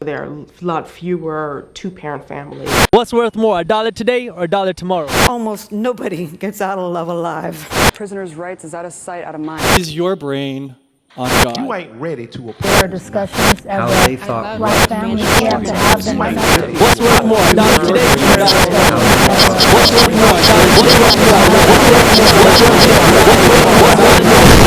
There are a lot fewer two-parent families. What's worth more, $1 today or $1 tomorrow? Almost nobody gets out of love alive. Prisoners' rights is out of sight, out of mind. Is your brain on God? You ain't ready to There are discussions how as they a thought black family we have to have them. What's worth more, $1 today or $1 tomorrow? What's worth more, $1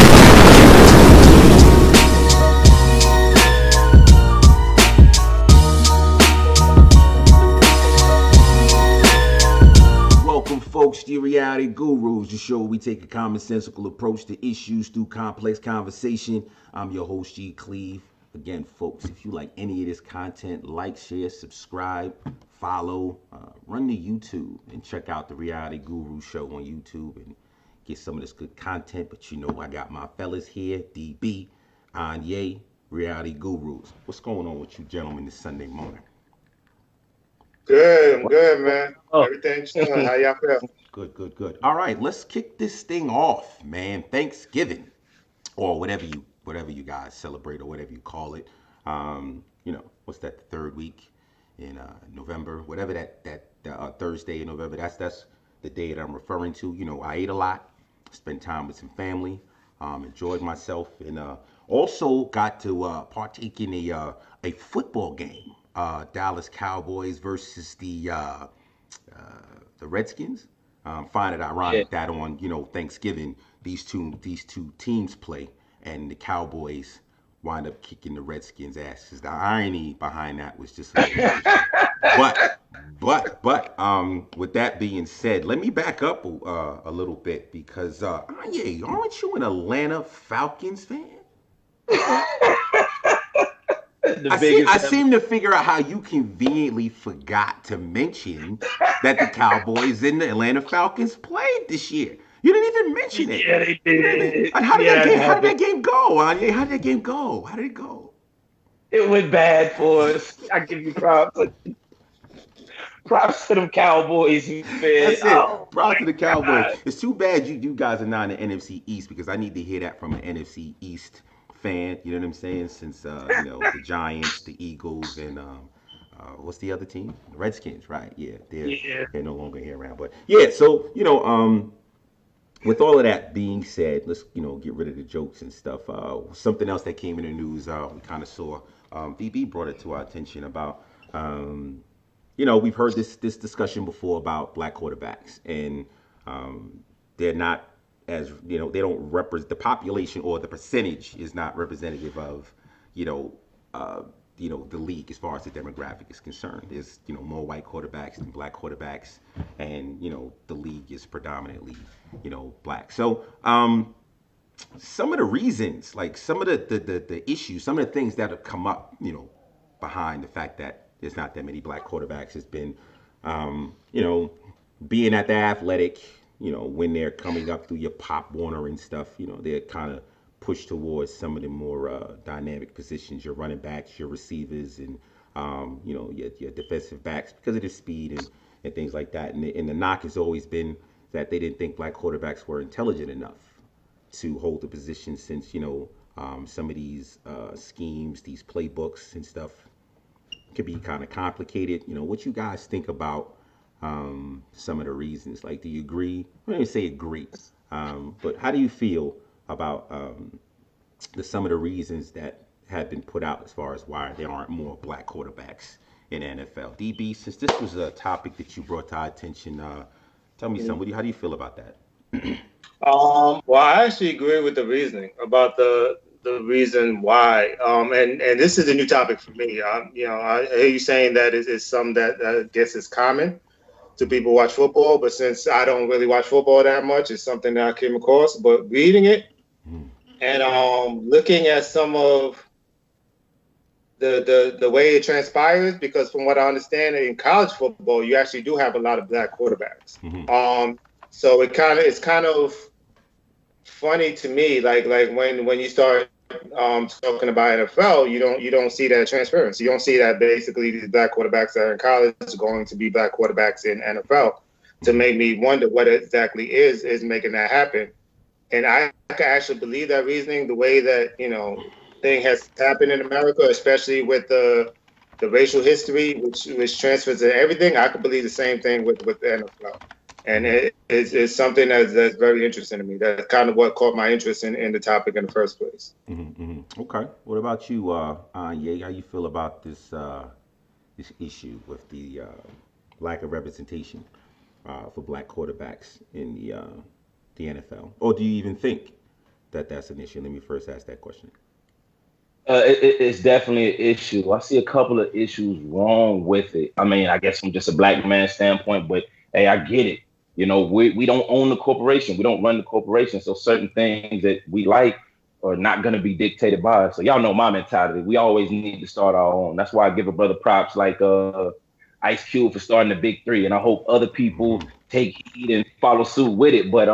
Welcome, folks, to Reality Gurus, the show where we take a commonsensical approach to issues through complex conversation. I'm your host, Cleve. Again, folks, if you like any of this content, like, share, subscribe, follow, run to YouTube and check out the Reality Guru show on YouTube and get some of this good content. But you know, I got my fellas here, DB, Anyae, Reality Gurus. What's going on with you gentlemen this Sunday morning? Good, I'm good, man. Everything's chilling. How y'all feel? Good. All right, let's kick this thing off, man. Thanksgiving, or whatever you guys celebrate, or whatever you call it. What's that? The third week in November, whatever that Thursday in November. That's the day that I'm referring to. You know, I ate a lot, spent time with some family, enjoyed myself, and also got to partake in a football game. Dallas Cowboys versus the Redskins. Find it ironic that on Thanksgiving these two teams play and the Cowboys wind up kicking the Redskins' asses. The irony behind that was just a little but with that being said, let me back up a little bit because Anyae, aren't you an Atlanta Falcons fan? I seem to figure out how you conveniently forgot to mention that the Cowboys and the Atlanta Falcons played this year. You didn't even mention it. Yeah, they did. How did that game go, Anya? How did that game go? How did it go? It went bad for us. I give you props. Props to them Cowboys, man. That's it. Props to the Cowboys. God. It's too bad you guys are not in the NFC East because I need to hear that from an NFC East fan, you know what I'm saying? Since the Giants, the Eagles, and what's the other team? The Redskins, right? Yeah, they're no longer here around. But yeah, so with all of that being said, let's get rid of the jokes and stuff. Something else that came in the news, we kind of saw. DB brought it to our attention about we've heard this discussion before about black quarterbacks, and they're not. As they don't represent the population, or the percentage is not representative of the league as far as the demographic is concerned. There's more white quarterbacks than black quarterbacks, and the league is predominantly black. So some of the reasons, like some of the issues, some of the things that have come up behind the fact that there's not that many black quarterbacks has been being at the athletic. When they're coming up through your Pop Warner and stuff, they're kind of pushed towards some of the more dynamic positions, your running backs, your receivers, and your defensive backs because of the speed and things like that. And the knock has always been that they didn't think black quarterbacks were intelligent enough to hold the position, since some of these schemes, these playbooks and stuff can be kind of complicated. What you guys think about some of the reasons? Like, do you agree? I don't even say agree, but how do you feel about some of the reasons that have been put out as far as why there aren't more black quarterbacks in NFL? DB, since this was a topic that you brought to our attention, tell me something. How do you feel about that? Well, I actually agree with the reasoning about the reason why. And this is a new topic for me. I hear you saying that it's something that I guess is common to people who watch football, but since I don't really watch football that much, it's something that I came across. But reading it and looking at some of the way it transpires, because from what I understand in college football, you actually do have a lot of black quarterbacks. So it's kind of funny to me, like when you start talking about NFL, you don't see that transference. You don't see that basically these black quarterbacks that are in college are going to be black quarterbacks in NFL. To make me wonder what exactly is making that happen. And I can actually believe that reasoning, the way that thing has happened in America, especially with the the racial history, which transfers to everything, I could believe the same thing with the NFL. And it's something that's very interesting to me. That's kind of what caught my interest in the topic in the first place. Okay. What about you, Anyae? How you feel about this issue with the lack of representation for black quarterbacks in the NFL? Or do you even think that that's an issue? Let me first ask that question. It's definitely an issue. I see a couple of issues wrong with it. I mean, I guess from just a black man standpoint, but hey, I get it. You know, we don't own the corporation. We don't run the corporation. So certain things that we like are not going to be dictated by us. So y'all know my mentality. We always need to start our own. That's why I give a brother props like Ice Cube for starting the Big Three. And I hope other people take heed and follow suit with it. But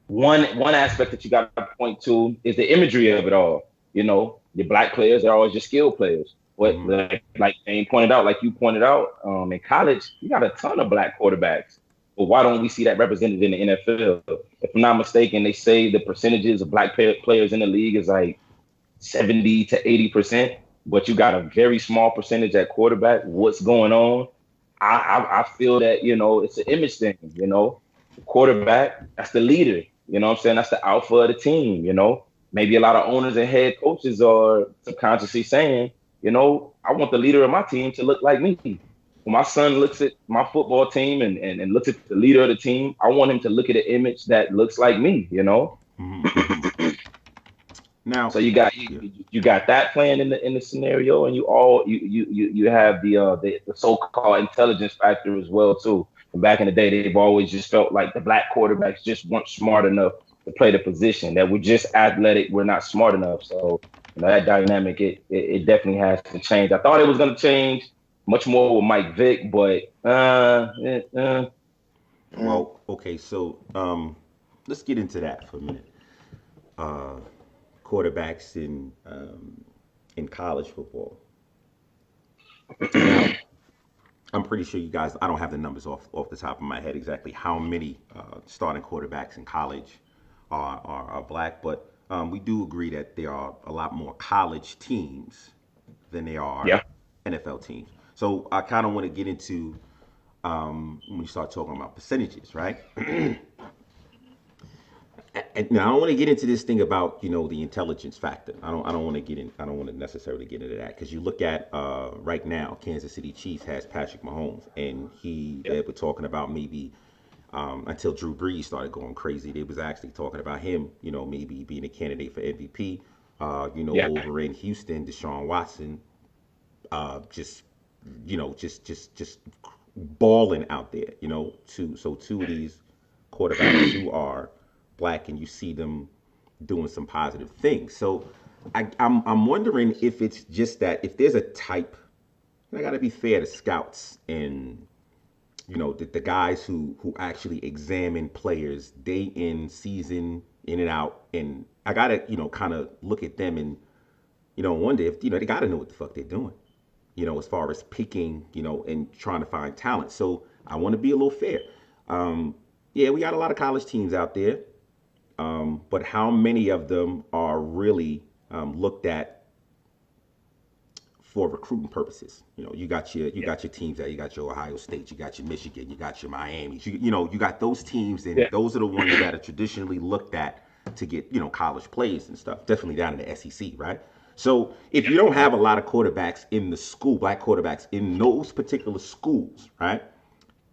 one aspect that you got to point to is the imagery of it all. You know, your black players are always your skilled players. But like Dane pointed out, like you pointed out, in college, you got a ton of black quarterbacks. But why don't we see that represented in the NFL? If I'm not mistaken, they say the percentages of black players in the league is like 70 to 80%, but you got a very small percentage at quarterback. What's going on? I feel that, you know, it's an image thing, you know. The quarterback, that's the leader. You know what I'm saying? That's the alpha of the team, you know. Maybe a lot of owners and head coaches are subconsciously saying, you know, I want the leader of my team to look like me. When my son looks at my football team and looks at the leader of the team, I want him to look at an image that looks like me, you know? Now, so you got that playing in the scenario, and you have the so-called intelligence factor as well too. And back in the day, they've always just felt like the black quarterbacks just weren't smart enough to play the position, that we're just athletic, we're not smart enough. So, you know, that dynamic, it definitely has to change. I thought it was going to change much more with Mike Vick, but well, okay, so let's get into that for a minute. Quarterbacks in college football. Now, I'm pretty sure you guys, I don't have the numbers off the top of my head exactly how many starting quarterbacks in college are black, but we do agree that there are a lot more college teams than there are NFL teams. So I kind of want to get into when you start talking about percentages, right? And now I don't want to get into this thing about, you know, the intelligence factor. I don't want to necessarily get into that, because you look at right now, Kansas City Chiefs has Patrick Mahomes, and they were talking about maybe until Drew Brees started going crazy, they was actually talking about him, you know, maybe being a candidate for MVP. Over in Houston, Deshaun Watson, just balling out there, you know. Two of these quarterbacks who are black, and you see them doing some positive things. So I'm wondering if it's just that, if there's a type, I gotta be fair to scouts and, you know, the guys who actually examine players day in, season in and out, and I gotta, you know, kind of look at them and, you know, wonder if, you know, they gotta know what the fuck they're doing, you know, as far as picking, you know, and trying to find talent. So I want to be a little fair. We got a lot of college teams out there, but how many of them are really looked at for recruiting purposes? You know, you got your teams there. You got your Ohio State, you got your Michigan, you got your Miami. You got those teams, and those are the ones that are traditionally looked at to get, you know, college plays and stuff. Definitely down in the SEC, right? So if you don't have a lot of quarterbacks in the school, black quarterbacks in those particular schools, right?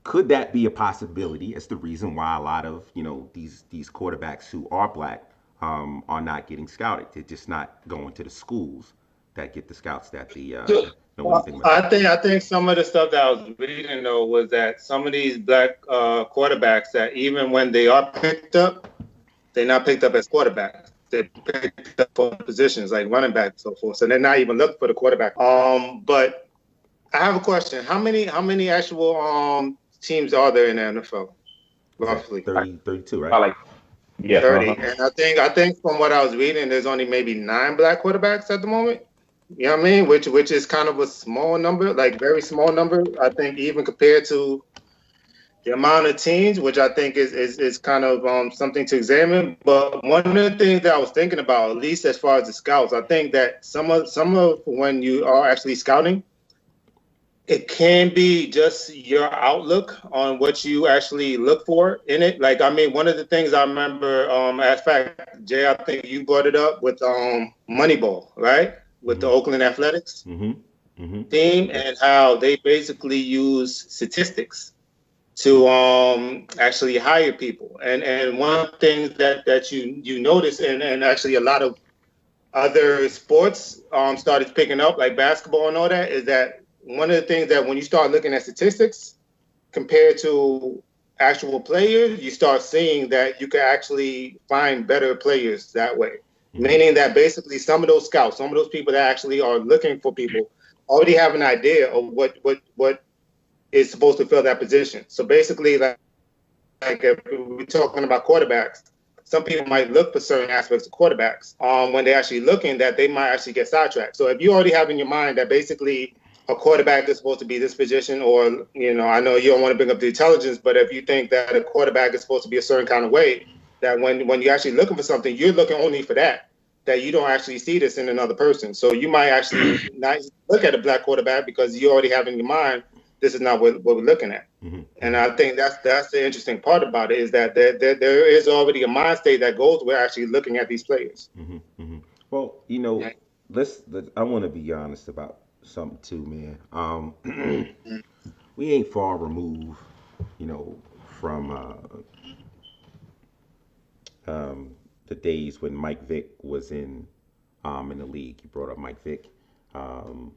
Could that be a possibility as the reason why a lot of, you know, these quarterbacks who are black are not getting scouted? They're just not going to the schools that get the scouts that the. I think some of the stuff that I was reading though was that some of these black quarterbacks, that even when they are picked up, they're not picked up as quarterbacks. They're picked up for positions like running back and so forth. So they're not even looking for the quarterback. But I have a question. How many actual teams are there in the NFL? Roughly 32, right? 30. And I think from what I was reading, there's only maybe 9 black quarterbacks at the moment. You know what I mean? Which is kind of a small number, like very small number. I think even compared to the amount of teams, which I think is kind of something to examine. But one of the things that I was thinking about, at least as far as the scouts, I think that some of when you are actually scouting, It can be just your outlook on what you actually look for in it. Like, I mean, one of the things I remember, as fact, Jay, I think you brought it up with Moneyball, right? With the Oakland Athletics team, and how they basically use statistics to actually hire people. And one thing that you notice, and actually a lot of other sports started picking up, like basketball and all that, is that one of the things that when you start looking at statistics compared to actual players, you start seeing that you can actually find better players that way. Meaning that basically some of those scouts, some of those people that actually are looking for people already have an idea of what is supposed to fill that position. So basically, like if we're talking about quarterbacks, some people might look for certain aspects of quarterbacks when they're actually looking that they might actually get sidetracked. So if you already have in your mind that basically a quarterback is supposed to be this position, or, I know you don't want to bring up the intelligence, but if you think that a quarterback is supposed to be a certain kind of way, that when you're actually looking for something, you're looking only for that you don't actually see this in another person. So you might actually not look at a black quarterback because you already have in your mind, this is not what we're looking at. And I think that's the interesting part about it, is that there is already a mind state that goes where actually looking at these players. Well, I want to be honest about something too, man. We ain't far removed, from the days when Mike Vick was in the league. You brought up Mike Vick. And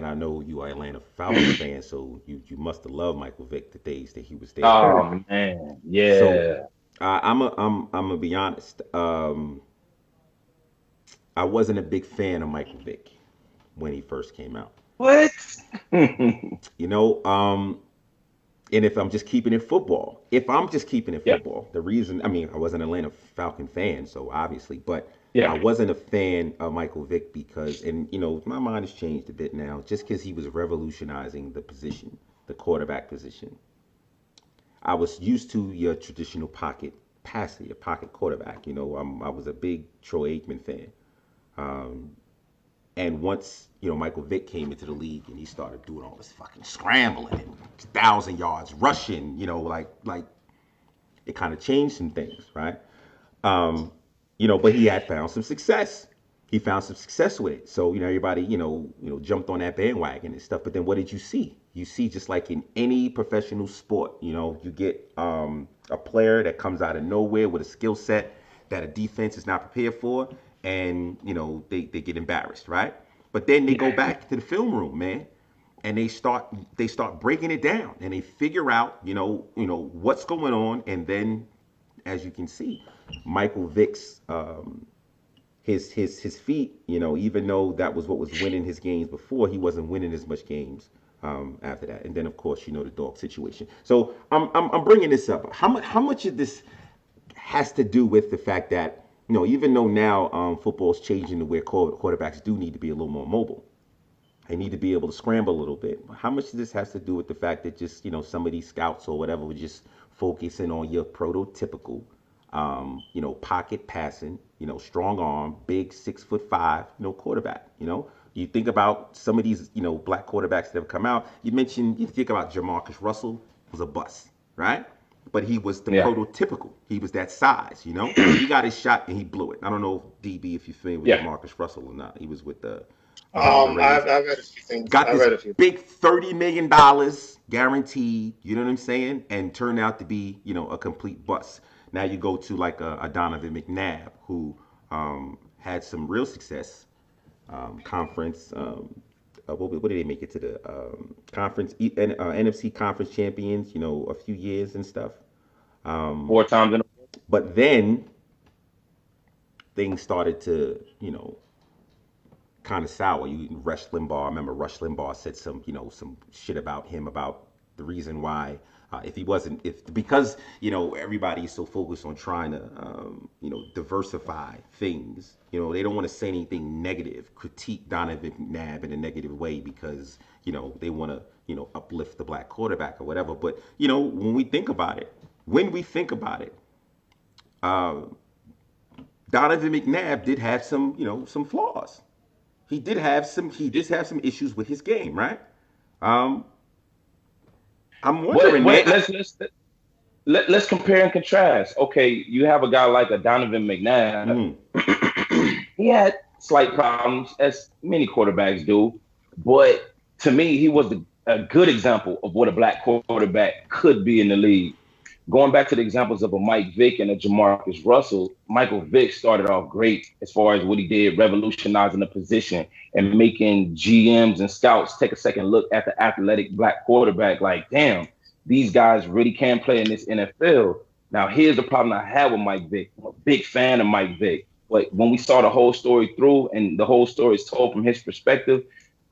I know you are Atlanta Falcons fan, so you must have loved Michael Vick the days that he was there. Oh man, yeah. So I'm gonna be honest. I wasn't a big fan of Michael Vick when he first came out. What? You know, and if I'm just keeping it football, Yeah, the reason, I mean, I was an Atlanta Falcon fan, so obviously, but yeah. I wasn't a fan of Michael Vick because, and my mind has changed a bit now, just because he was revolutionizing the position, the quarterback position. I was used to your traditional pocket passer, your pocket quarterback. I was a big Troy Aikman fan. Um, and once, Michael Vick came into the league and he started doing all this fucking scrambling and 1,000 yards rushing, like it kind of changed some things, right? But he had found some success. He found some success with it. So, everybody, jumped on that bandwagon and stuff. But then what did you see? You see, just like in any professional sport, you get a player that comes out of nowhere with a skill set that a defense is not prepared for, and, they get embarrassed, right? But then they go back to the film room, man, and they start breaking it down, and they figure out, what's going on, and then, as you can see, Michael Vick's his feet, even though that was what was winning his games before, he wasn't winning as much games after that. And then, of course, the dog situation. So I'm bringing this up. How much of this has to do with the fact that, even though now football's changing to where quarterbacks do need to be a little more mobile, they need to be able to scramble a little bit. How much of this has to do with the fact that just, some of these scouts or whatever were just focusing on your prototypical, pocket passing, strong arm, big 6'5", quarterback. You think about some of these, black quarterbacks that have come out. You think about Jamarcus Russell was a bust, right? But he was the Yeah. prototypical. He was that size, He got his shot and he blew it. I don't know, DB, if you're familiar with Yeah. Jamarcus Russell or not. He was with the I've Raiders. read a few things. Got I read a few. big $30 million guaranteed, you know what I'm saying? And turned out to be, a complete bust. Now you go to like a Donovan McNabb, who had some real success, conference. What did they make it to the conference, NFC conference champions, a few years and stuff. 4 times in a But then things started to, kind of sour. Rush Limbaugh. I remember Rush Limbaugh said some shit about him, about the reason why, because everybody's so focused on trying to diversify things. They don't want to say anything negative, critique Donovan McNabb in a negative way because they want to uplift the black quarterback or whatever. But when we think about it, Donovan McNabb did have some flaws. He did have some issues with his game, right? Um, I'm But wondering, man. let's compare and contrast. Okay, you have a guy like a Donovan McNabb. Mm, He had slight problems, as many quarterbacks do, but to me, he was a good example of what a black quarterback could be in the league. Going back to the examples of a Mike Vick and a Jamarcus Russell, Michael Vick started off great as far as what he did, revolutionizing the position and making GMs and scouts take a second look at the athletic black quarterback. Like, damn, these guys really can play in this NFL. Now, here's the problem I had with Mike Vick. I'm a big fan of Mike Vick. But when we saw the whole story through and the whole story is told from his perspective,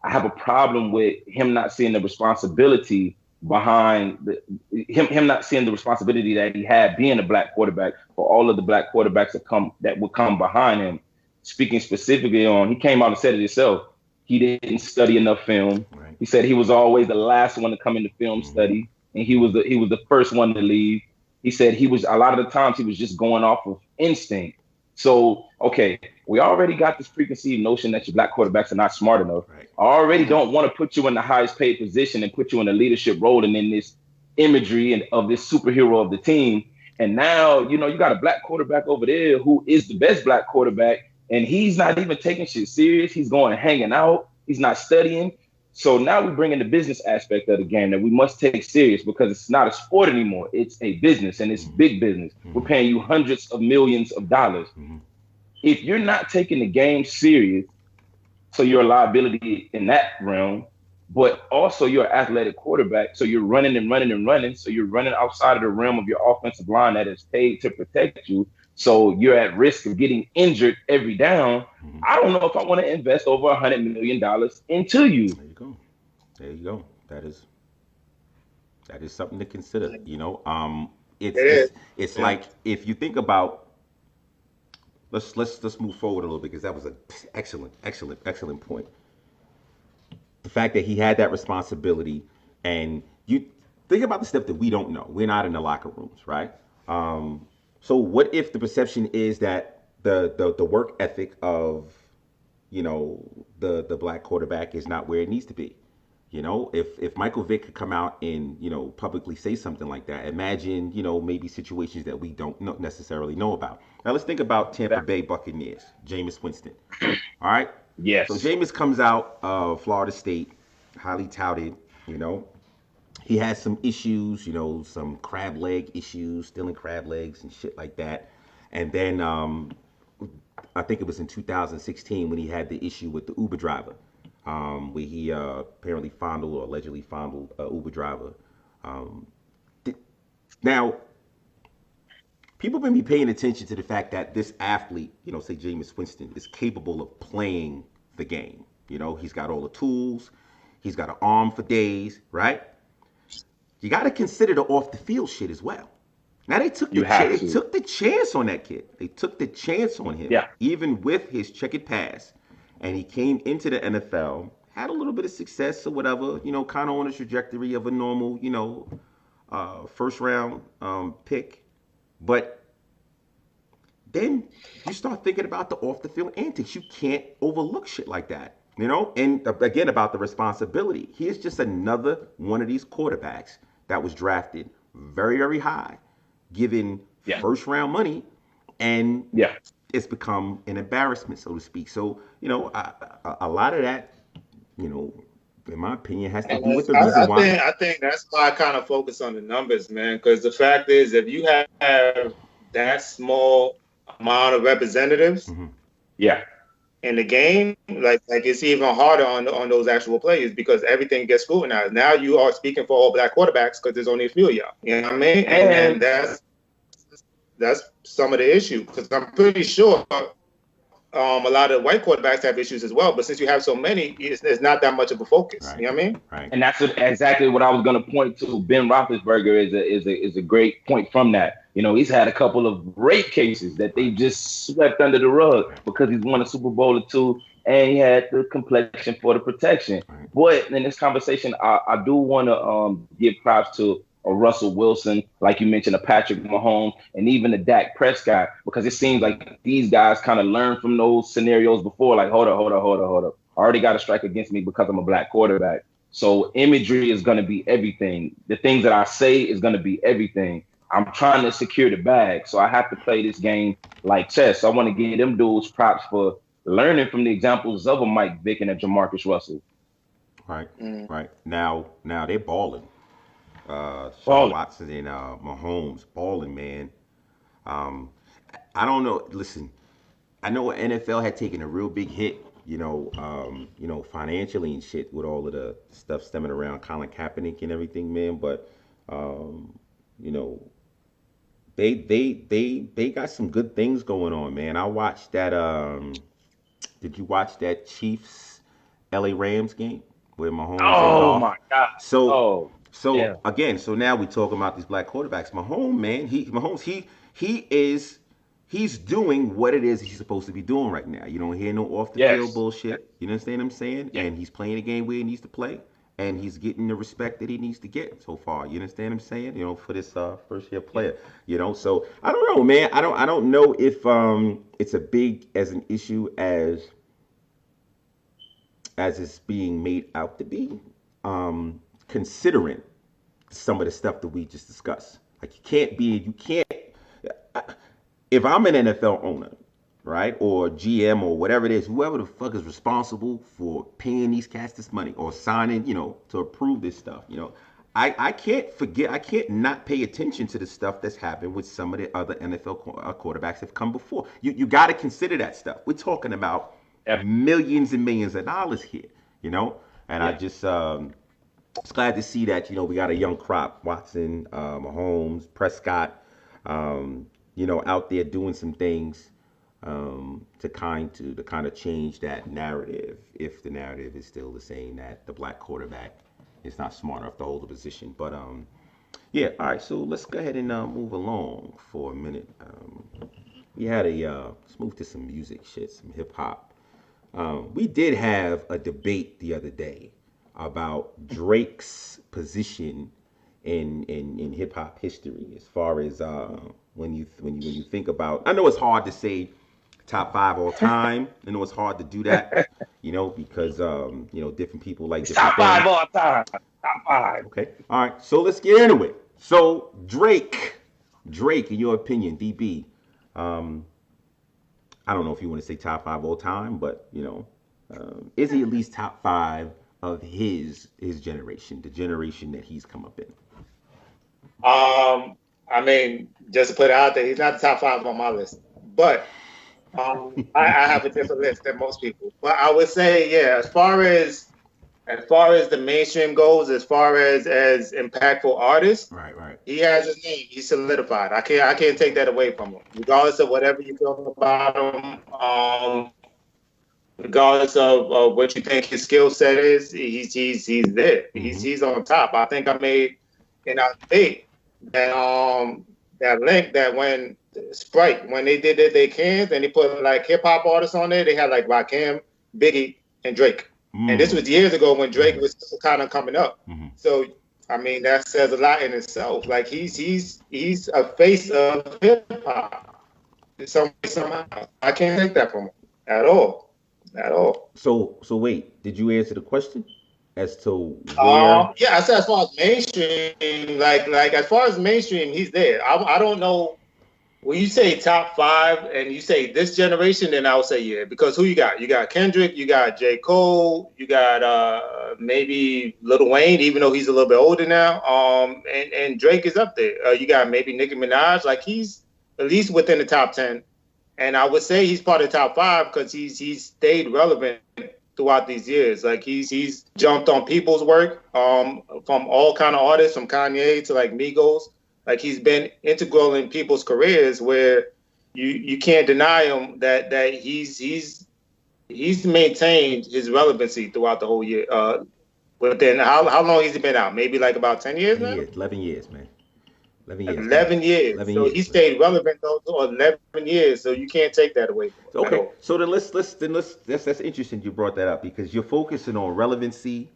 I have a problem with him not seeing the responsibility behind him not seeing the responsibility that he had being a black quarterback for all of the black quarterbacks that would come behind him. Speaking specifically on, he came out and said it himself. He didn't study enough film. right. He said he was always the last one to come into film study, and he was the first one to leave. He said he was a lot of the times he was just going off of instinct. So, okay, we already got this preconceived notion that your black quarterbacks are not smart enough. Right. I already don't want to put you in the highest paid position and put you in a leadership role and in this imagery and of this superhero of the team. And now, you got a black quarterback over there who is the best black quarterback, and he's not even taking shit serious. He's going hanging out. He's not studying. So now we bring in the business aspect of the game that we must take serious because it's not a sport anymore. It's a business, and it's big business. We're paying you hundreds of millions of dollars. If you're not taking the game serious, so you're a liability in that realm, but also you're an athletic quarterback, so you're running and running and running, so you're running outside of the realm of your offensive line that is paid to protect you, so you're at risk of getting injured every down. I don't know if I want to invest over $100 million into you. There you go. There you go. That is something to consider. It's like if you think about. Let's move forward a little bit because that was an excellent point. The fact that he had that responsibility, and you think about the stuff that we don't know. We're not in the locker rooms, right? So what if the perception is that the work ethic of the black quarterback is not where it needs to be? If Michael Vick could come out and publicly say something like that, imagine maybe situations that we don't necessarily know about. Now let's think about Tampa Bay Buccaneers, Jameis Winston. All right. Yes. So Jameis comes out of Florida State, highly touted. He has some issues, some crab leg issues, stealing crab legs and shit like that. And then I think it was in 2016 when he had the issue with the Uber driver. Where he apparently fondled or allegedly fondled a Uber driver. Now, people have been paying attention to the fact that this athlete, say Jameis Winston, is capable of playing the game. He's got all the tools. He's got an arm for days, right? You got to consider the off the field shit as well. Now they took the chance on that kid. They took the chance on him, even with his checkered past. And he came into the NFL, had a little bit of success or whatever, kind of on a trajectory of a normal, first round pick. But then you start thinking about the off the field antics. You can't overlook shit like that, And again, about the responsibility. He is just another one of these quarterbacks that was drafted very, very high, given first round money, and it's become an embarrassment, so to speak. So, a lot of that, in my opinion, has to do with the reason why. I think that's why I kind of focus on the numbers, man. Because the fact is, if you have that small amount of representatives, in the game, like it's even harder on those actual players because everything gets scrutinized. Now you are speaking for all black quarterbacks because there's only a few of y'all. You know what I mean? And that's some of the issue because I'm pretty sure a lot of white quarterbacks have issues as well. But since you have so many, it's not that much of a focus. Right. You know what I mean? Right. And that's exactly what I was going to point to. Ben Roethlisberger is a great point from that. He's had a couple of rape cases that they just swept under the rug because he's won a Super Bowl or two and he had the complexion for the protection. Right. But in this conversation, I do want to give props to a Russell Wilson, like you mentioned, a Patrick Mahomes, and even a Dak Prescott, because it seems like these guys kind of learned from those scenarios before, like, hold up. I already got a strike against me because I'm a black quarterback. So imagery is going to be everything. The things that I say is going to be everything. I'm trying to secure the bag, so I have to play this game like chess. So I want to give them dudes props for learning from the examples of a Mike Vick and a Jamarcus Russell. Right, right. Now they're balling. Sean Balling. Watson and Mahomes balling, man. I don't know. Listen, I know NFL had taken a real big hit, financially and shit with all of the stuff stemming around Colin Kaepernick and everything, man. But you know, they got some good things going on, man. I watched that. Did you watch that Chiefs LA Rams game with Mahomes and Oh Goff? my God. So Oh, yeah. again, so now we talking about these black quarterbacks. Mahomes, man, he's doing what it is he's supposed to be doing right now. You don't hear no off the field Yes. bullshit. You understand what I'm saying? Yeah. And he's playing the game where he needs to play, and he's getting the respect that he needs to get so far. You understand what I'm saying? For this first year player. So I don't know, man. I don't know if it's a big as an issue as it's being made out to be, considering some of the stuff that we just discussed. Like you can't. If I'm an NFL owner, right, or GM or whatever it is, whoever the fuck is responsible for paying these cats this money or signing, to approve this stuff, I can't forget, I can't not pay attention to the stuff that's happened with some of the other NFL quarterbacks that have come before. You got to consider that stuff. We're talking about millions and millions of dollars here, and I just glad to see that, we got a young crop, Watson, Mahomes, Prescott, out there doing some things to kind of change that narrative, if the narrative is still the same that the black quarterback is not smart enough to hold the position. But yeah, all right. So let's go ahead and move along for a minute. We had let's move to some music shit, some hip hop. We did have a debate the other day about Drake's position in hip hop history, as far as when you think about. I know it's hard to say top 5 all time. I know it's hard to do that, because different people like different Top 5 things. all time. Top 5. Okay, all right. So let's get into it. So Drake, in your opinion, DB, I don't know if you want to say top 5 all time, but is he at least top 5 of his generation, the generation that he's come up in? I mean, just to put it out there, he's not the top 5 on my list, but I have a different list than most people. But I would say, yeah, as far as the mainstream goes, as far as impactful artists, right, he has his name. He's solidified. I can't take that away from him, regardless of whatever you feel about him. Regardless of what you think his skill set is, he's there. Mm-hmm. He's on top. I think I made in our debate that link that when Sprite, when they did their cans and they put like hip hop artists on there, they had like Rakim, Biggie, and Drake. And this was years ago when Drake was still kind of coming up. So I mean that says a lot in itself. Like he's a face of hip hop. Somehow I can't take that from him at all. So wait, did you answer the question as to where? Yeah, I said as far as mainstream, like as far as mainstream, he's there. I don't know. When you say top 5 and you say this generation, then I would say yeah. Because who you got? You got Kendrick, you got J. Cole, you got maybe Lil Wayne, even though he's a little bit older now. And Drake is up there. You got maybe Nicki Minaj. Like he's at least within the top 10. And I would say he's part of the top 5 because he's stayed relevant throughout these years. Like he's jumped on people's work from all kind of artists, from Kanye to like Migos. Like he's been integral in people's careers where you can't deny him that he's maintained his relevancy throughout the whole year. But then how long has he been out? Maybe like about 10 years now? 11 years, man. 11 years. So he stayed relevant those 11 years. So you can't take that away from him. Okay. So then let's that's interesting you brought that up because you're focusing on relevancy.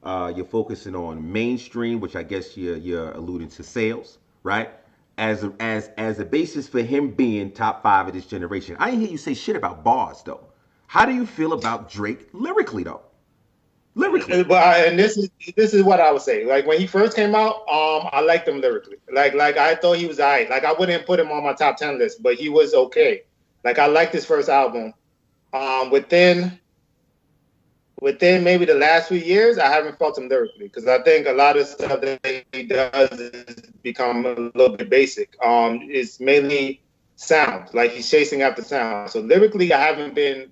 You're focusing on mainstream, which I guess you're alluding to sales, right? As a basis for him being top 5 of this generation. I didn't hear you say shit about bars though. How do you feel about Drake lyrically though? Lyrically. And this is what I would say. Like when he first came out, I liked him lyrically. Like I thought he was alright. Like I wouldn't put him on my top 10 list, but he was okay. Like I liked his first album. Within maybe the last few years, I haven't felt him lyrically because I think a lot of stuff that he does is become a little bit basic. It's mainly sound. Like he's chasing after sound. So lyrically, I haven't been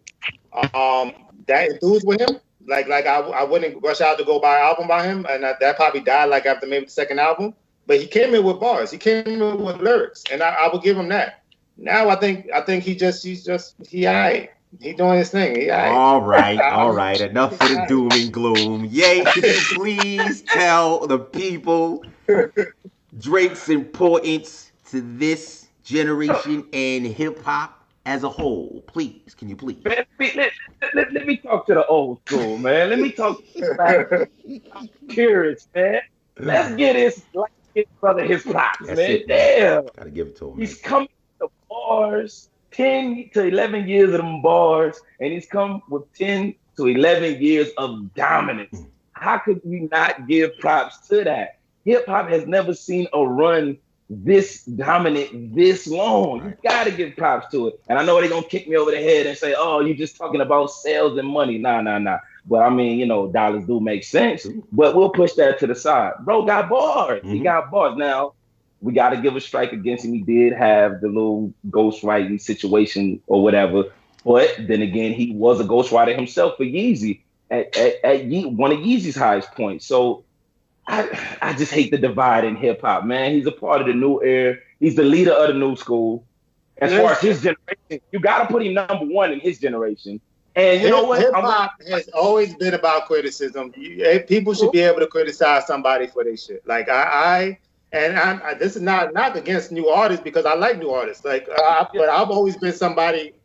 that enthused with him. Like I wouldn't rush out to go buy an album by him, and that probably died like after maybe the second album. But he came in with bars. He came in with lyrics, and I would give him that. Now I think he alright. He doing his thing. He alright. All right. Enough of the doom and gloom. Yay! Could you please tell the people Drake's importance to this generation and hip hop as a whole? Please, can you please? Man, let me talk to the old school, man. Let me talk to I'm curious, man. Let's get his brother his props, man. Damn. Gotta give it to him. He's coming to bars, 10 to 11 years of them bars, and he's come with 10 to 11 years of dominance. How could we not give props to that? Hip hop has never seen a run this dominant this long. You gotta give props to it. And I know they're gonna kick me over the head and say, oh, you just talking about sales and money. Nah. But I mean, dollars do make sense. But we'll push that to the side. Bro got bars. He got bars. Now, we gotta give a strike against him. He did have the little ghostwriting situation or whatever. But then again, he was a ghostwriter himself for Yeezy at one of Yeezy's highest points. So I just hate the divide in hip hop, man. He's a part of the new era. He's the leader of the new school. As far as his generation, you got to put him number one in his generation. And you know what? Hip hop has always been about criticism. People should be able to criticize somebody for their shit. Like this is not against new artists because I like new artists. But I've always been somebody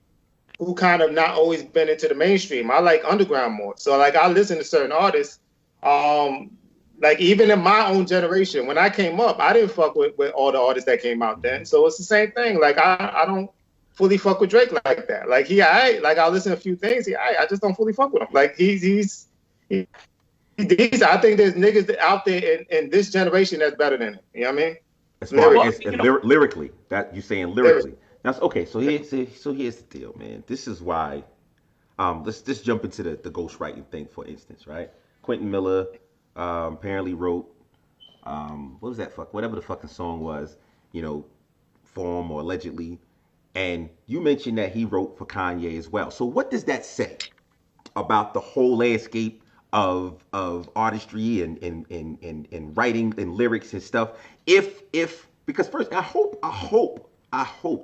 who kind of not always been into the mainstream. I like underground more. So like I listen to certain artists. Like even in my own generation, when I came up, I didn't fuck with all the artists that came out then. So it's the same thing. Like I don't fully fuck with Drake like that. Like I'll listen to a few things. I just don't fully fuck with him. Like he's I think there's niggas out there in this generation that's better than him. You know what I mean? As far as lyrically, that you saying lyrically. That's okay. So here's the deal, man. This is why. Let's just jump into the ghostwriting thing, for instance, right? Quentin Miller. Apparently wrote, what was that whatever the fucking song was, for him or allegedly. And you mentioned that he wrote for Kanye as well. So what does that say about the whole landscape of artistry and writing and lyrics and stuff? Because first, I hope,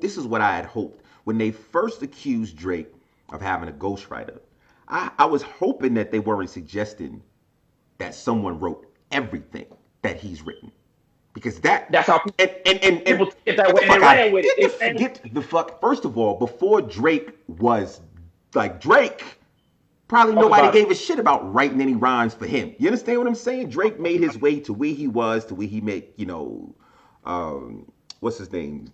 this is what I had hoped. When they first accused Drake of having a ghostwriter, I was hoping that they weren't suggesting that someone wrote everything that he's written, because that's how people get that way and ran with it. Get the fuck. First of all, before Drake was like Drake, probably nobody gave a shit about writing any rhymes for him. You understand what I'm saying? Drake made his way to where he was, to where he made, what's his name,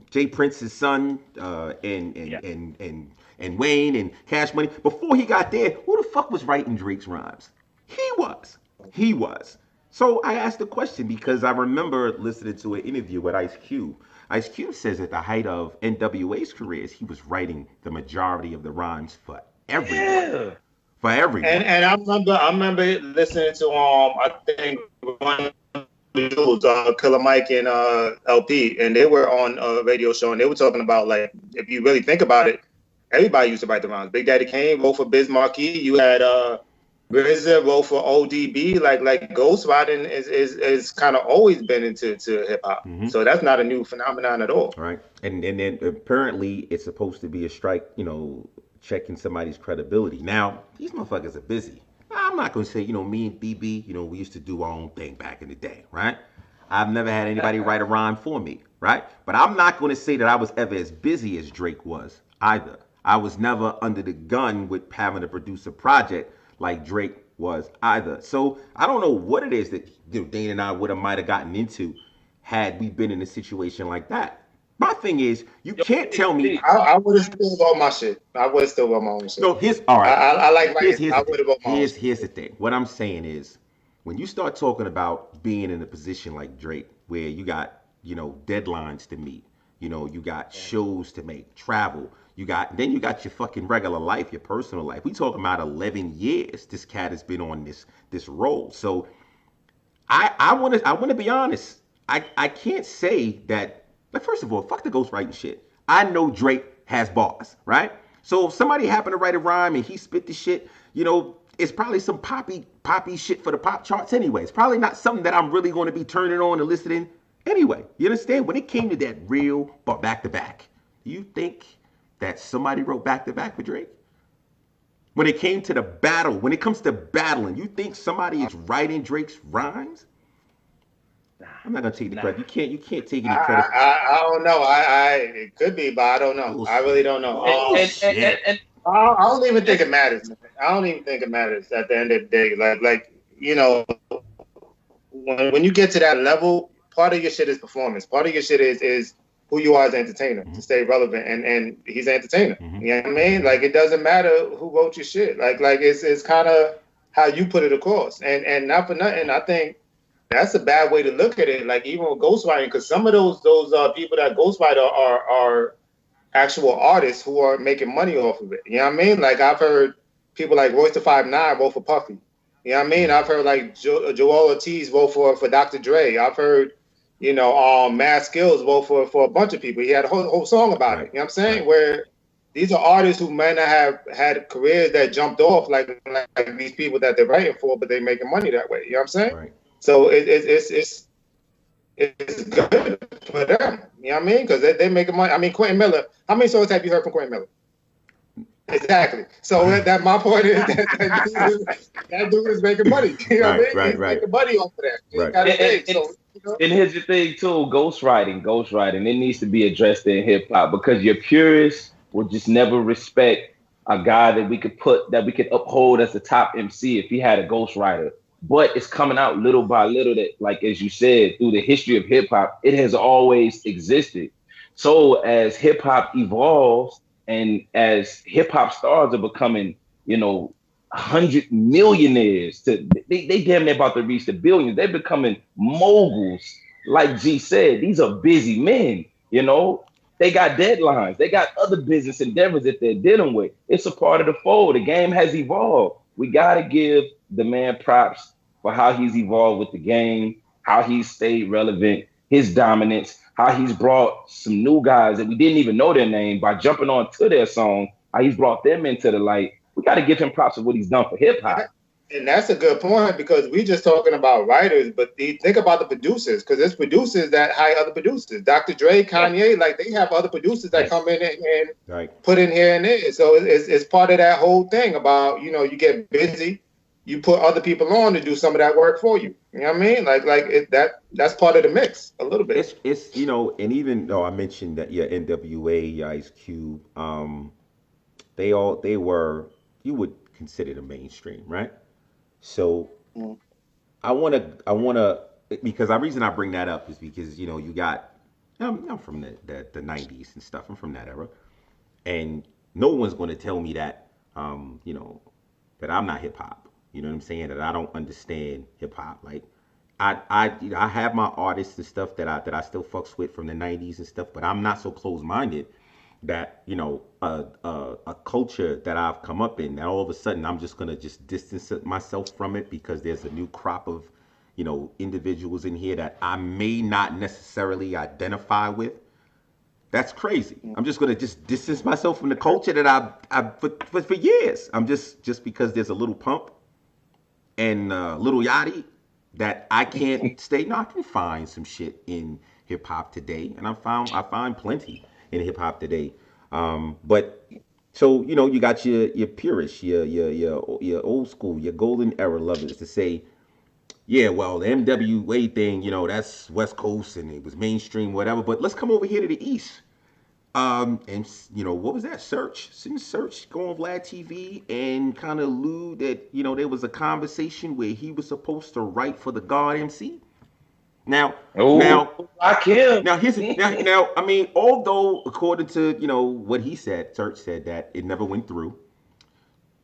Jay Prince's son, and Wayne and Cash Money. Before he got there, who the fuck was writing Drake's rhymes? He was. So I asked the question because I remember listening to an interview with Ice Cube. Ice Cube says at the height of NWA's careers, he was writing the majority of the rhymes for everyone. Yeah. For everyone. And I remember listening to I think one of the dudes, Killer Mike and LP, and they were on a radio show and they were talking about, like, if you really think about it, everybody used to write the rhymes. Big Daddy Kane wrote for Biz Markie. You had RZA wrote for ODB. Like ghostwriting is kind of always been into hip hop. Mm-hmm. So that's not a new phenomenon at all. Right. And then apparently it's supposed to be a strike, checking somebody's credibility. Now, these motherfuckers are busy. I'm not gonna say, me and BB, we used to do our own thing back in the day, right? I've never had anybody write a rhyme for me, right? But I'm not gonna say that I was ever as busy as Drake was either. I was never under the gun with having to produce a project like Drake was either. So I don't know what it is that Dane and I might have gotten into had we been in a situation like that. My thing is, you can't tell me. I would have still bought my shit. I would have still bought my own shit. No, here's all right. I like my. Here's I the would thing. have bought my own Here's the shit. thing. What I'm saying is, when you start talking about being in a position like Drake, where you got deadlines to meet, you got shows to make, travel, you got your fucking regular life, your personal life. We talking about 11 years. This cat has been on this role. So I want to be honest. I can't say that. Like, first of all, fuck the ghostwriting shit. I know Drake has bars, right? So if somebody happened to write a rhyme and he spit the shit, it's probably some poppy shit for the pop charts anyway. It's probably not something that I'm really going to be turning on and listening anyway. You understand? When it came to that real but back to back, you think that somebody wrote back to back for Drake? When it came to the battle, when it comes to battling, you think somebody is writing Drake's rhymes? I'm not gonna take the credit. You can't take any credit. I don't know. It could be, but I don't know. Bullshit. I really don't know. And I don't even think it matters. Man. I don't even think it matters at the end of the day. Like when you get to that level, part of your shit is performance. Part of your shit is who you are as an entertainer to stay relevant. And he's an entertainer. You know what I mean? Like, it doesn't matter who wrote your shit. Like it's kind of how you put it across. And not for nothing, I think that's a bad way to look at it. Like, even with ghostwriting, because some of those people that ghostwrite are actual artists who are making money off of it. You know what I mean? Like, I've heard people like Royce the 5'9" vote for Puffy. You know what I mean? I've heard like Joel Ortiz vote for Dr. Dre. I've heard, Mad Skills vote for a bunch of people. He had a whole song about it. You know what I'm saying? Right. Where these are artists who may not have had careers that jumped off like these people that they're writing for, but they're making money that way. You know what I'm saying? Right. So it's good for them. You know what I mean? Because they making money. I mean, Quentin Miller. How many songs have you heard from Quentin Miller? Exactly. So that my point is that dude is making money. You know what I mean? He's making money off of that. And here's the thing too: ghostwriting. It needs to be addressed in hip hop, because your purists will just never respect a guy that we could uphold as the top MC if he had a ghostwriter. But it's coming out little by little that, like, as you said, through the history of hip hop, it has always existed. So as hip hop evolves and as hip hop stars are becoming, 100 millionaires, they damn near about to reach the billions. They're becoming moguls. Like G said, these are busy men, They got deadlines. They got other business endeavors that they're dealing with. It's a part of the fold. The game has evolved. We got to give the man props for how he's evolved with the game, how he's stayed relevant, his dominance, how he's brought some new guys that we didn't even know their name by jumping on to their song, how he's brought them into the light. We got to give him props for what he's done for hip hop. And that's a good point, because we're just talking about writers, but think about the producers, because there's producers that hire other producers. Dr. Dre, Kanye, like, they have other producers that come in and put in here and there. So it's part of that whole thing about, you get busy, you put other people on to do some of that work for you. You know what I mean? Like that's part of the mix a little bit. It's and even though I mentioned that NWA, Ice Cube, they were, you would consider the mainstream, right? So I wanna because the reason I bring that up is because you got I'm from the 90s and stuff. I'm from that era, and no one's going to tell me that that I'm not hip hop. You know what I'm saying? That I don't understand hip hop. Like I have my artists and stuff that I still fucks with from the 90s and stuff, but I'm not so close minded that a culture that I've come up in, that all of a sudden I'm just gonna just distance myself from it because there's a new crop of individuals in here that I may not necessarily identify with. That's crazy. I'm just gonna just distance myself from the culture that I for years. I'm just because there's a little Pump and Little Yachty that I can't stay. No, I can find some shit in hip hop today, and I find plenty in hip hop today. But so you got your purists, your old school, your golden era lovers to say, yeah, well, the MWA thing, that's West Coast and it was mainstream, whatever. But let's come over here to the East. And what was that? Search go on Vlad TV and kind of allude that there was a conversation where he was supposed to write for the God MC. Now, Oh, I kill. now here's now. I mean, although according to what he said, Church said that it never went through.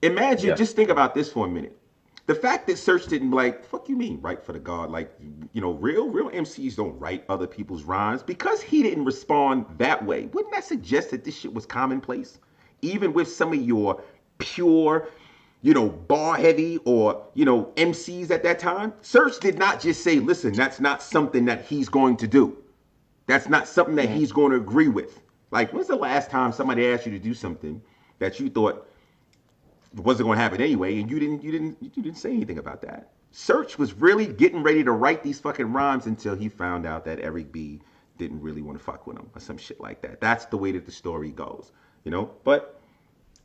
Imagine, Yeah. just think about this for a minute. The fact that Search didn't like, fuck you mean, write for the God? Like, real MCs don't write other people's rhymes. Because he didn't respond that way, wouldn't that suggest that this shit was commonplace? Even with some of your pure, bar heavy or, MCs at that time? Search did not just say, listen, that's not something that he's going to do. That's not something that he's going to agree with. Like, when's the last time somebody asked you to do something that you thought wasn't going to happen anyway, and you didn't say anything about that? Search was really getting ready to write these fucking rhymes until he found out that Eric B didn't really want to fuck with him or some shit like that. That's the way that the story goes, But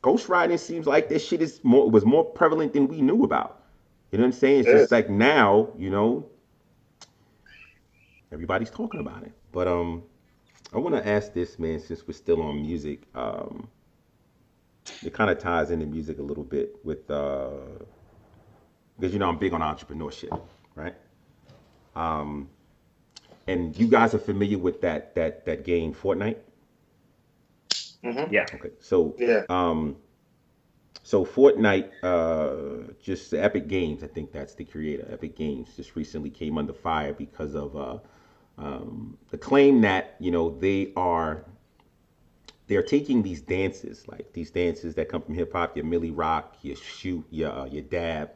ghostwriting seems like this shit was more prevalent than we knew about. You know what I'm saying? It's just like now, everybody's talking about it. But I want to ask this, man, since we're still on music. It kind of ties into music a little bit with because I'm big on entrepreneurship, right? And you guys are familiar with that game Fortnite? Mm-hmm. Yeah. Okay, so Yeah. So Fortnite, just Epic Games, I think that's the creator. Epic Games just recently came under fire because of the claim that they're taking these dances, like these dances that come from hip hop, your Millie Rock, your Shoot, your Dab,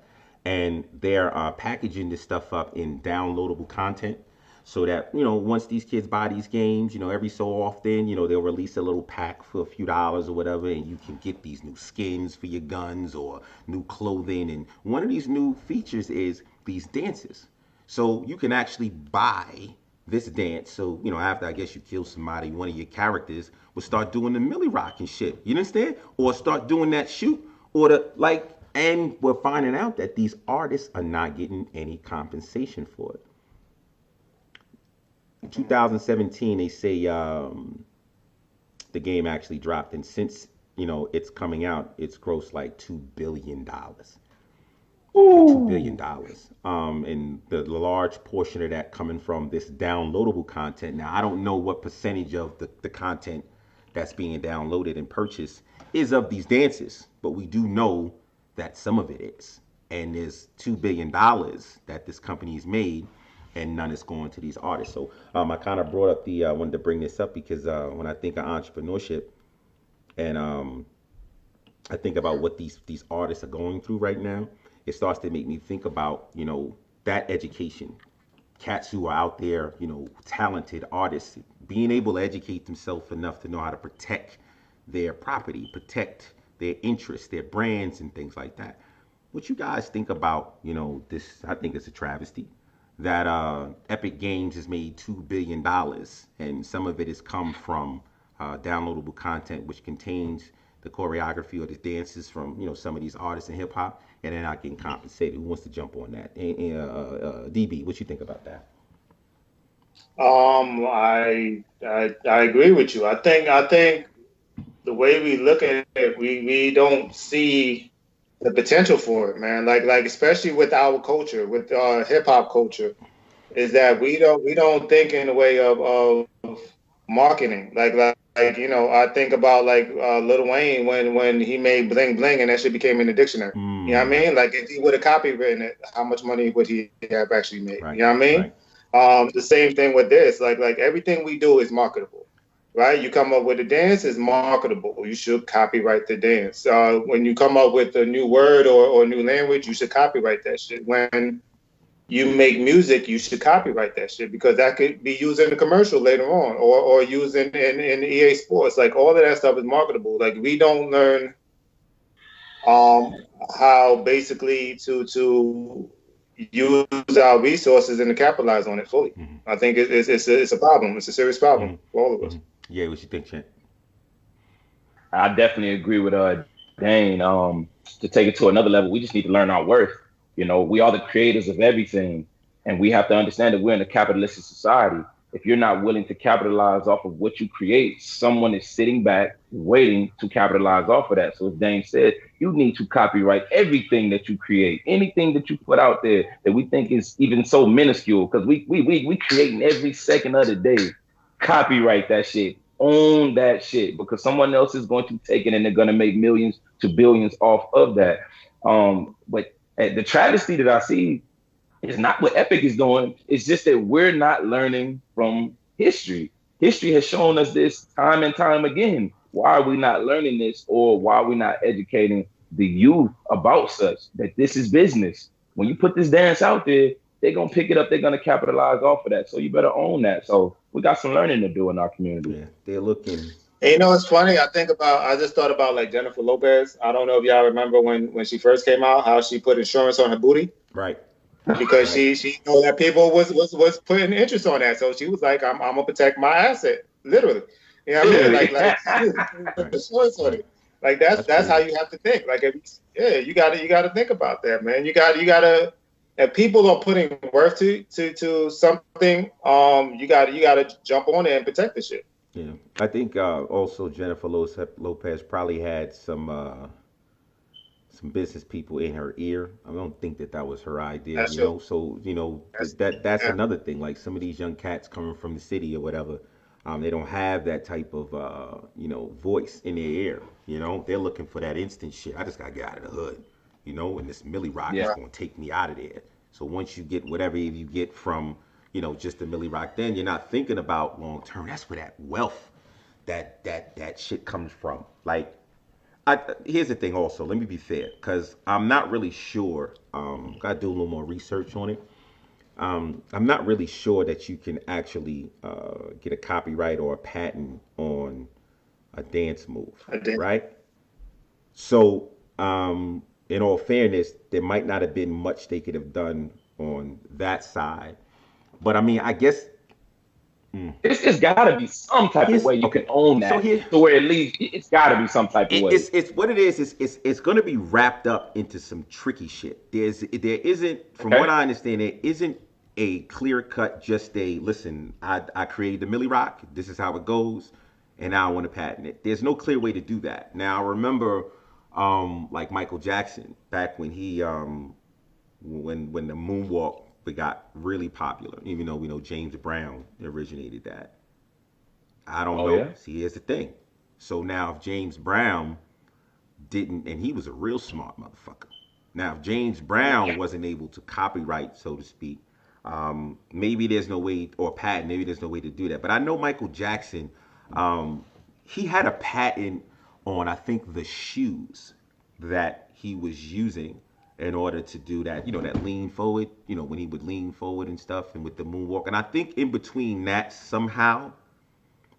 and they're packaging this stuff up in downloadable content, so that once these kids buy these games, every so often, they'll release a little pack for a few dollars or whatever, and you can get these new skins for your guns or new clothing. And one of these new features is these dances, so you can actually buy this dance. So, after I guess you kill somebody, one of your characters will start doing the Millie Rock and shit. You understand? Or start doing that Shoot. Or and we're finding out that these artists are not getting any compensation for it. In 2017, they say the game actually dropped. And since, it's coming out, it's grossed like $2 billion. $2 billion. And the large portion of that coming from this downloadable content. Now, I don't know what percentage of the content that's being downloaded and purchased is of these dances, but we do know that some of it is. And there's $2 billion that this company's made, and none is going to these artists. So I kind of brought up I wanted to bring this up because when I think of entrepreneurship and I think about what these artists are going through right now, it starts to make me think about, that education. Cats who are out there, talented artists, being able to educate themselves enough to know how to protect their property, protect their interests, their brands, and things like that. What you guys think about, this? I think it's a travesty that Epic Games has made $2 billion, and some of it has come from downloadable content, which contains the choreography or the dances from some of these artists in hip hop, and they're not getting compensated. Who wants to jump on that? DB, what you think about that? I agree with you. I think the way we look at it, we don't see the potential for it, man. Like especially with our culture, with hip hop culture, is that we don't think in the way of marketing. I think about Lil Wayne when he made Bling Bling and that shit became in the dictionary. You know what I mean? Like if he would have copywritten it, how much money would he have actually made? Right. You know what I mean? Right. The same thing with this. Like everything we do is marketable, right? You come up with a dance, it's marketable. You should copyright the dance. When you come up with a new word or new language, you should copyright that shit. When you make music, you should copyright that shit because that could be used in a commercial later on or used in EA Sports. Like all of that stuff is marketable. Like we don't learn how basically to use our resources and to capitalize on it fully. Mm-hmm. I think it's a problem. It's a serious problem for all of us. Yeah, what you think, Chant? I definitely agree with Dane. To take it to another level, we just need to learn our worth. We are the creators of everything, and we have to understand that we're in a capitalistic society. if you're not willing to capitalize off of what you create, someone is sitting back waiting to capitalize off of that. So as Dane said, you need to copyright everything that you create, anything that you put out there that we think is even so minuscule, because we creating every second of the day. Copyright that shit. Own that shit, because someone else is going to take it and they're going to make millions to billions off of that. But the travesty that I see is not what Epic is doing. It's just that we're not learning from history. History has shown us this time and time again. Why are we not learning this, or why are we not educating the youth about such, that this is business? When you put this dance out there, they're going to pick it up. They're going to capitalize off of that. So you better own that. So we got some learning to do in our community. Yeah, they're looking. And you know, it's funny. I just thought about like Jennifer Lopez. I don't know if y'all remember when she first came out, how she put insurance on her booty. Right. Because she know that people was putting interest on that. So she was like, I'm gonna protect my asset, literally. You know what I mean? Like insurance on it. Like that's how you have to think. Like you gotta think about that, man. You gotta if people are putting worth to something, you gotta jump on it and protect the shit. Yeah, I think also Jennifer Lopez probably had some business people in her ear. I don't think that was her idea, That's you know. So that's another thing. Like some of these young cats coming from the city or whatever, they don't have that type of voice in their ear. You know, they're looking for that instant shit. I just gotta get out of the hood, you know, and this Millie Rock is gonna take me out of there. So once you get whatever you get from just the Millie Rock, then you're not thinking about long term. That's where that wealth, that shit comes from. Like, here's the thing. Also, let me be fair, because I'm not really sure. Gotta do a little more research on it. I'm not really sure that you can actually get a copyright or a patent on a dance move, right? So, in all fairness, there might not have been much they could have done on that side. But I mean, I guess it's got to be some type of way you can own that. So where at least it's got to be some type of way. It's what it is. It's going to be wrapped up into some tricky shit. There isn't, from what I understand, there isn't a clear cut. Just listen. I created the Millie Rock. This is how it goes, and now I want to patent it. There's no clear way to do that. Now I remember, like Michael Jackson back when he when the moonwalk got really popular, even though we know James Brown originated that. I don't know. Yeah? See, here's the thing. So now if James Brown didn't, and he was a real smart motherfucker. Now if James Brown wasn't able to copyright, so to speak, maybe there's no way, or patent, maybe there's no way to do that. But I know Michael Jackson, he had a patent on, I think, the shoes that he was using in order to do that, that lean forward, when he would lean forward and stuff, and with the moonwalk. And I think in between that, somehow,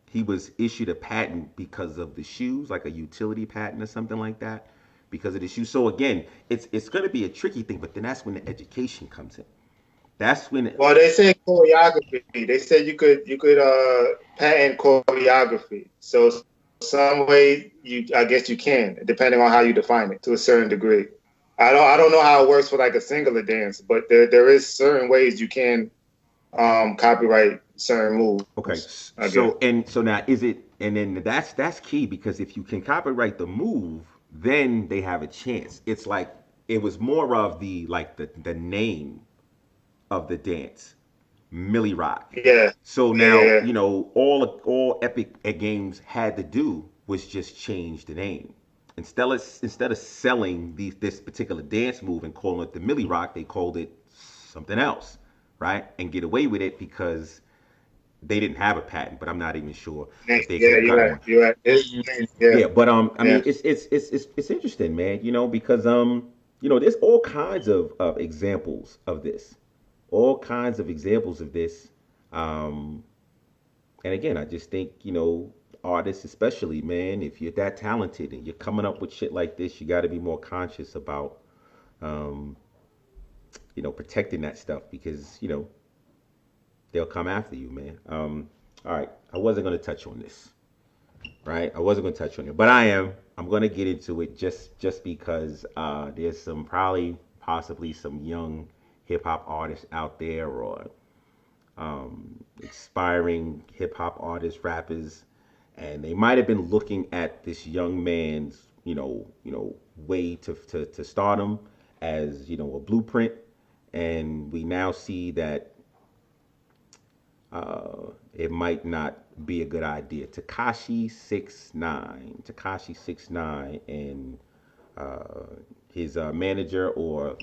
he was issued a patent because of the shoes, like a utility patent or something like that, because of the shoes. So again, it's going to be a tricky thing, but then that's when the education comes in. That's when. Well, they said choreography. They said you could patent choreography. So some way I guess you can, depending on how you define it to a certain degree. I don't know how it works for like a singular dance, but there is certain ways you can copyright certain moves. Okay. So now is it, and then that's key, because if you can copyright the move, then they have a chance. It's like it was more of the name of the dance, Millie Rock. Yeah. So now all Epic Games had to do was just change the name. Instead of selling this particular dance move and calling it the Millie Rock, they called it something else, right? And get away with it because they didn't have a patent. But I'm not even sure if they could have one. You're right. Yeah, but I mean, it's interesting, man. Because there's all kinds of examples of this, and again, I just think artists especially, man, if you're that talented and you're coming up with shit like this, you got to be more conscious about protecting that stuff, because they'll come after you, man. All right, I wasn't going to touch on this, right? I wasn't going to touch on it, but I'm going to get into it just because there's some possibly some young hip hop artists out there, or aspiring hip hop artists, rappers, and they might have been looking at this young man's, way to stardom as, a blueprint, and we now see that it might not be a good idea. Tekashi 6ix9ine, and his manager, or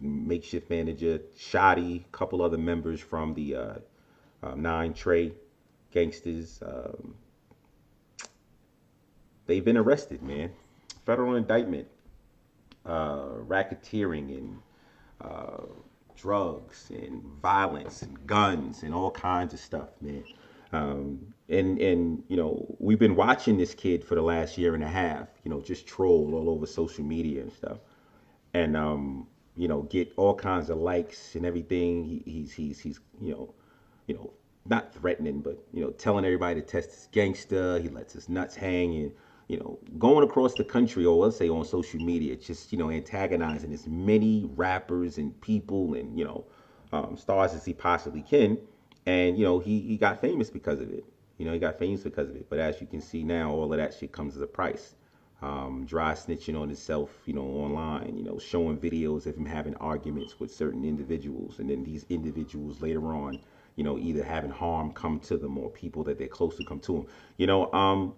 makeshift manager, Shoddy, a couple other members from the Nine Trey gangsters. They've been arrested, man. Federal indictment, racketeering and drugs and violence and guns and all kinds of stuff, man. And we've been watching this kid for the last year and a half, just troll all over social media and stuff, and get all kinds of likes and everything. He's not threatening, but telling everybody to test his gangster. He lets his nuts hang, and going across the country, or let's say on social media, just antagonizing as many rappers and people and stars as he possibly can. And he got famous because of it. He got famous because of it. But as you can see now, all of that shit comes at a price. Dry snitching on himself, online, showing videos of him having arguments with certain individuals, and then these individuals later on, either having harm come to them or people that they're close to come to them.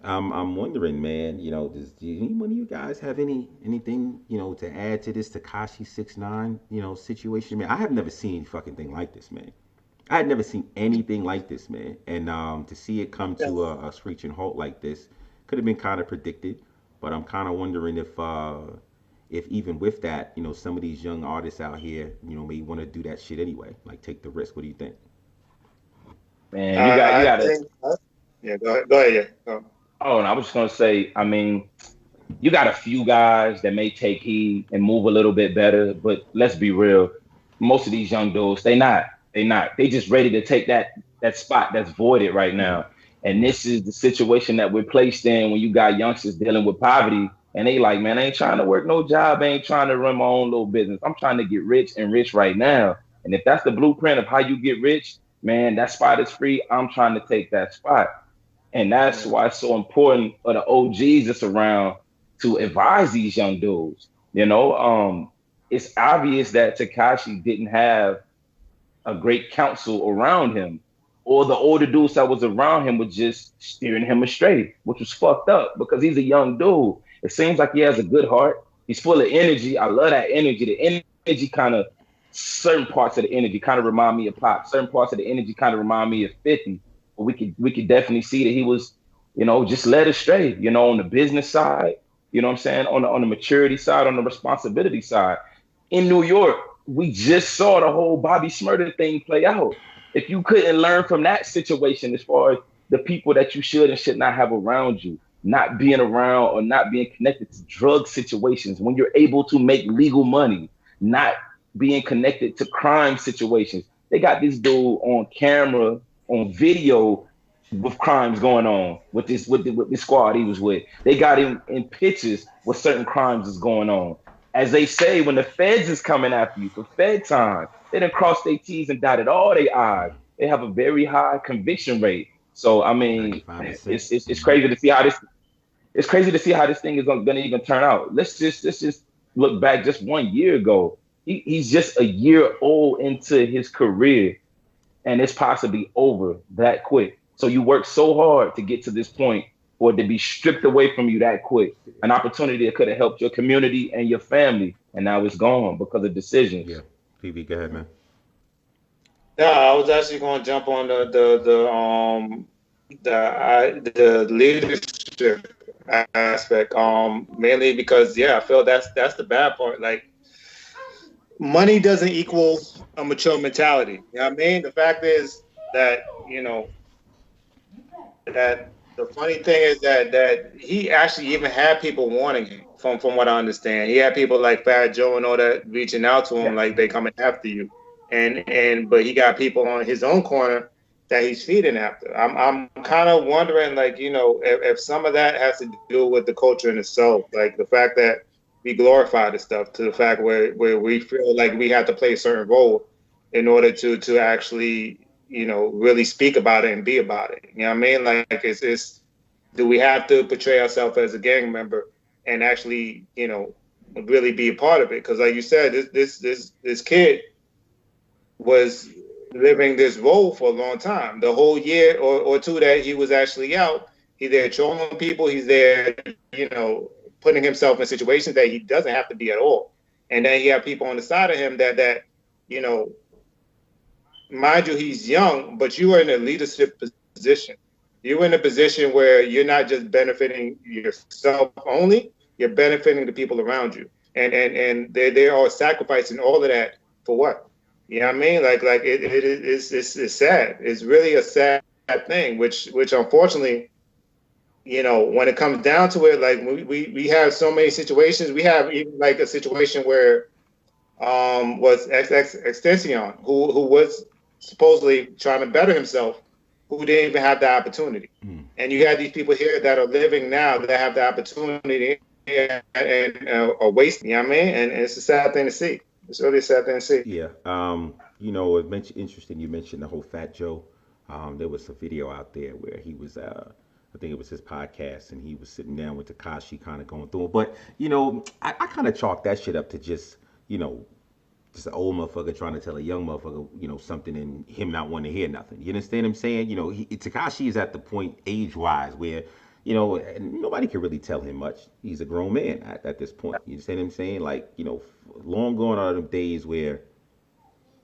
I'm wondering, man, does any one of you guys have anything, to add to this Tekashi 6ix9ine, situation, man? I have never seen any fucking thing like this, man. I had never seen anything like this, man. And to see it come to a screeching halt like this could have been kind of predicted. But I'm kind of wondering if even with that, some of these young artists out here, may want to do that shit anyway, like take the risk. What do you think? Man, you got to. Yeah, go ahead. Yeah. Go. Oh, and I was just gonna say, I mean, you got a few guys that may take heed and move a little bit better, but let's be real, most of these young dudes, they not. They just ready to take that spot that's voided right now. And this is the situation that we're placed in when you got youngsters dealing with poverty, and they like, man, I ain't trying to work no job, I ain't trying to run my own little business. I'm trying to get rich and rich right now. And if that's the blueprint of how you get rich, man, that spot is free. I'm trying to take that spot. And that's why it's so important for the OGs that's around to advise these young dudes. It's obvious that Tekashi didn't have a great counsel around him, or the older dudes that was around him were just steering him astray, which was fucked up because he's a young dude. It seems like he has a good heart. He's full of energy. I love that energy. The energy certain parts of the energy kind of remind me of Pop. Certain parts of the energy kind of remind me of 50. But we could definitely see that he was, just led astray, on the business side, what I'm saying, on the maturity side, on the responsibility side. In New York, we just saw the whole Bobby Shmurda thing play out. If you couldn't learn from that situation, as far as the people that you should and should not have around you, not being around or not being connected to drug situations, when you're able to make legal money, not being connected to crime situations. They got this dude on camera, on video, with crimes going on with this squad he was with. They got him in pictures with certain crimes is going on. As they say, when the feds is coming after you for Fed time, they done crossed their T's and dotted all their I's. They have a very high conviction rate. So I mean, it's crazy to see how this thing is going to even turn out. Let's just look back just 1 year ago. He's just a year old into his career, and it's possibly over that quick. So you work so hard to get to this point for it to be stripped away from you that quick. An opportunity that could have helped your community and your family, and now it's gone because of decisions. Yeah, PB, go ahead, man. Yeah, I was actually going to jump on the leadership aspect, mainly because I feel that's the bad part. Like, money doesn't equal a mature mentality. You know what I mean? The fact is that that the funny thing is that he actually even had people warning him. From what I understand, he had people like Fat Joe and all that reaching out to him, like they coming after you, but he got people on his own corner that he's feeding after. I'm kind of wondering, like, if some of that has to do with the culture in itself, like the fact that we glorify this stuff to the fact where we feel like we have to play a certain role in order to actually, really speak about it and be about it. You know what I mean? Like, it's do we have to portray ourselves as a gang member and actually, really be a part of it? Because like you said, this kid was living this role for a long time. The whole year or two that he was actually out, he's there trolling people. He's there, putting himself in situations that he doesn't have to be at all. And then you have people on the side of him that mind you, he's young, but you are in a leadership position. You're in a position where you're not just benefiting yourself only, you're benefiting the people around you. And they are sacrificing all of that for what? You know what I mean? Like it's sad. It's really a sad thing, which unfortunately, when it comes down to it, like we have so many situations. We have even like a situation where was Extension, who was supposedly trying to better himself, who didn't even have the opportunity. And you have these people here that are living now that have the opportunity and are wasting. You know what I mean? And it's a sad thing to see. It's really a sad thing to see. Yeah. It's interesting you mentioned the whole Fat Joe. There was a video out there where he was, I think it was his podcast, and he was sitting down with Tekashi kind of going through it. But, I kind of chalk that shit up to just an old motherfucker trying to tell a young motherfucker, something and him not wanting to hear nothing. You understand what I'm saying? Tekashi is at the point age-wise where, nobody can really tell him much. He's a grown man at this point. You understand what I'm saying? Like, long gone are them days where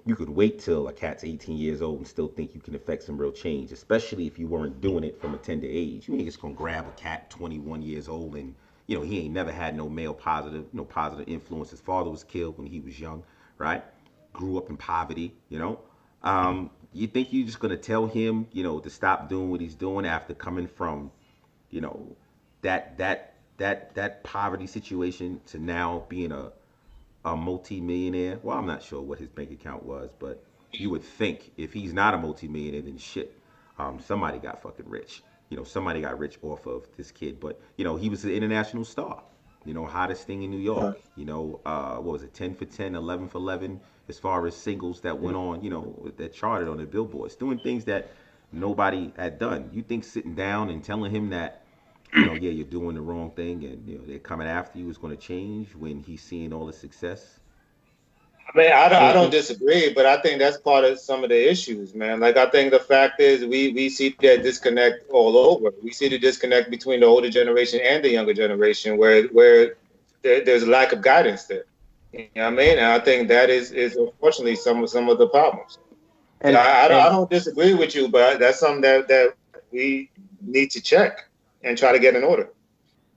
you could wait till a cat's 18 years old and still think you can affect some real change, especially if you weren't doing it from a tender age. You ain't just gonna grab a cat 21 years old and, he ain't never had no positive influence. His father was killed when he was young, right? Grew up in poverty, You think you're just gonna tell him, to stop doing what he's doing after coming from, that poverty situation to now being a multi-millionaire? Well, I'm not sure what his bank account was, but you would think if he's not a multi-millionaire, then shit, somebody got fucking rich. Somebody got rich off of this kid. But, he was an international star, hottest thing in New York. What was it, 10 for 10, 11 for 11, as far as singles that went on, that charted on the billboards, doing things that nobody had done. You think sitting down and telling him that, you're doing the wrong thing and, they're coming after you is going to change when he's seeing all the success? I mean, I don't disagree, but I think that's part of some of the issues, man. Like, I think the fact is we see that disconnect all over. We see the disconnect between the older generation and the younger generation where there's a lack of guidance there. You know what I mean? And I think that is unfortunately some of the problems. And I don't disagree with you, but that's something that we need to check and try to get in order.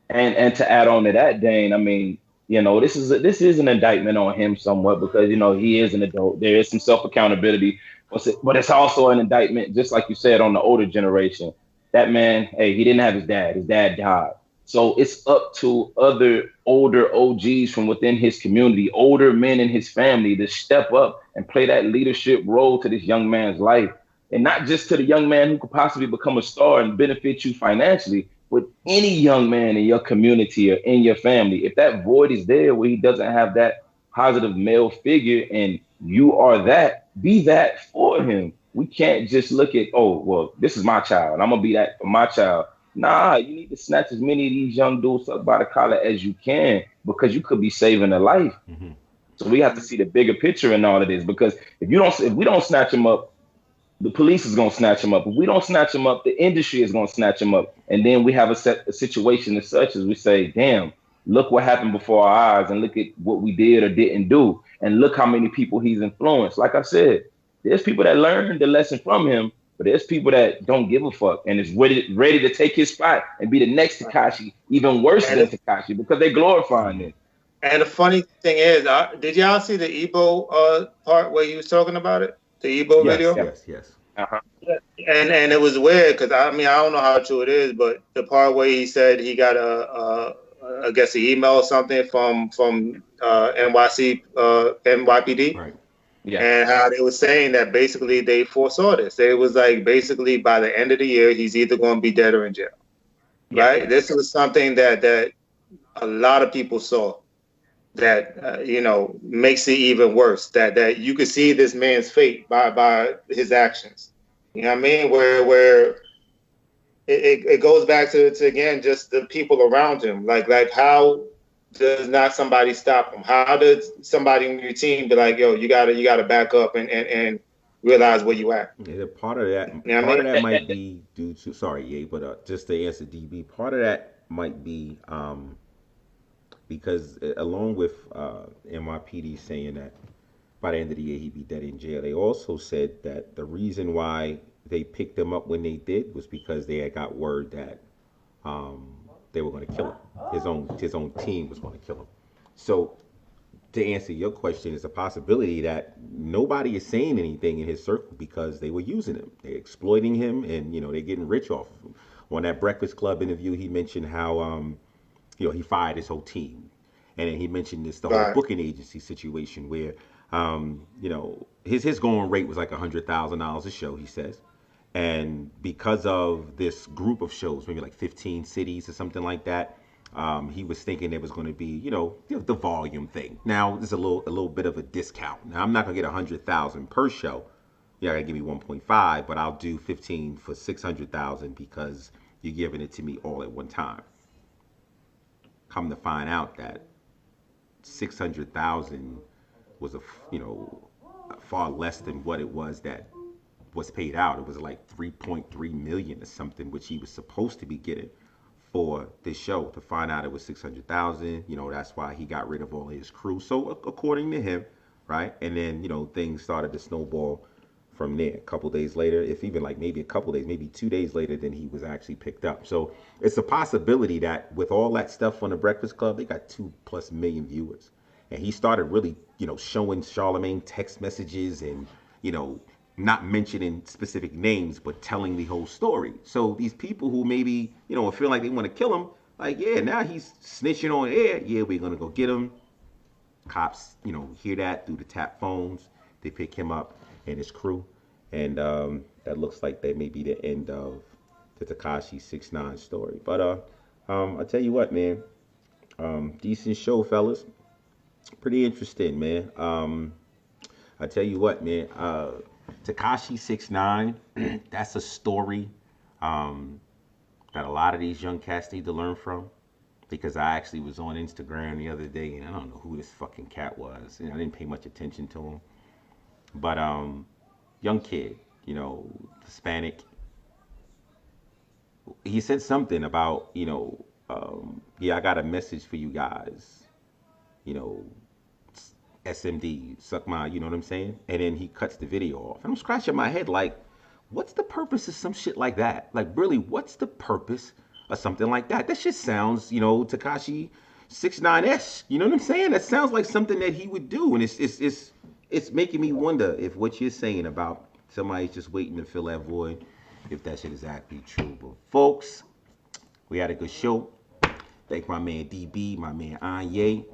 And to add on to that, Dane, I mean, this is an indictment on him somewhat because, he is an adult. There is some self-accountability, but it's also an indictment, just like you said, on the older generation. That man, hey, he didn't have his dad. His dad died. So it's up to other older OGs from within his community, older men in his family to step up and play that leadership role to this young man's life. And not just to the young man who could possibly become a star and benefit you financially, with any young man in your community or in your family. If that void is there where he doesn't have that positive male figure and you are that, be that for him. We can't just look at, oh, well, this is my child. I'm going to be that for my child. Nah, you need to snatch as many of these young dudes up by the collar as you can because you could be saving a life. Mm-hmm. So we have to see the bigger picture in all of this because if we don't snatch them up, the police is going to snatch him up. If we don't snatch him up, the industry is going to snatch him up. And then we have a situation as such as we say, damn, look what happened before our eyes and look at what we did or didn't do. And look how many people he's influenced. Like I said, there's people that learned the lesson from him, but there's people that don't give a fuck and is ready to take his spot and be the next Tekashi, even worse than Tekashi because they glorifying it. And the funny thing is, did y'all see the Igbo part where he was talking about it? The Igbo video? Yes. Uh-huh. And it was weird because I don't know how true it is, but the part where he said he got I guess an email or something from NYPD, right? Yeah, and how they were saying that basically they foresaw this. It was like basically by the end of the year he's either going to be dead or in jail, right? This was something that a lot of people saw. that makes it even worse. That you could see this man's fate by his actions. You know what I mean? Where it goes back to again just the people around him. Like how does not somebody stop him? How does somebody in your team be like, yo, you gotta back up and realize where you at? Yeah, part of that, You know what I part of mean? that might be due to. Sorry, yeah, but just to answer DB, part of that might be because along with NYPD saying that by the end of the year he'd be dead in jail, they also said that the reason why they picked him up when they did was because they had got word that they were going to kill him. His own team was going to kill him. So to answer your question, it's a possibility that nobody is saying anything in his circle because they were using him, they're exploiting him, and they're getting rich off of him. On that Breakfast Club interview, he mentioned how he fired his whole team, and then he mentioned the whole Right. booking agency situation where his going rate was like $100,000 a show, he says, and because of this group of shows, maybe like 15 cities or something like that, he was thinking there was going to be, the volume thing. Now there's a little bit of a discount. Now I'm not gonna get 100,000 per show. Yeah, I gotta give me 1.5, but I'll do 15 for 600,000 because you're giving it to me all at one time. Come to find out that 600,000 was far less than what it was that was paid out. It was like 3.3 million or something, which he was supposed to be getting for this show. To find out it was 600,000, that's why he got rid of all his crew. So according to him, right? And then things started to snowball from there. A couple days later, if even like maybe a couple days, maybe 2 days later, then he was actually picked up. So it's a possibility that with all that stuff on the Breakfast Club, they got 2+ million viewers, and he started really showing Charlemagne text messages and not mentioning specific names, but telling the whole story. So these people who maybe, feel like they want to kill him, like, yeah, now he's snitching on air. Yeah, we're going to go get him. Cops, hear that through the tap phones. They pick him up and his crew. And that looks like that may be the end of the Tekashi 6ix9ine story. But I tell you what, man. Decent show, fellas. Pretty interesting, man. I tell you what, man. Tekashi 6ix9ine, that's a story that a lot of these young cats need to learn from. Because I actually was on Instagram the other day, and I don't know who this fucking cat was. I didn't pay much attention to him. But young kid, Hispanic. He said something about, yeah, I got a message for you guys. SMD, suck my, you know what I'm saying? And then he cuts the video off. And I'm scratching my head like, what's the purpose of some shit like that? Like, really, what's the purpose of something like that? That shit sounds, Tekashi 6ix9ine-esque. You know what I'm saying? That sounds like something that he would do. And it's making me wonder if what you're saying about somebody's just waiting to fill that void, if that shit is actually true. But folks, we had a good show. Thank my man DB, my man Anyae.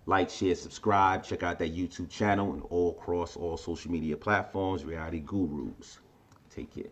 Like, share, subscribe. Check out that YouTube channel and all across all social media platforms. Reality Gurus. Take care.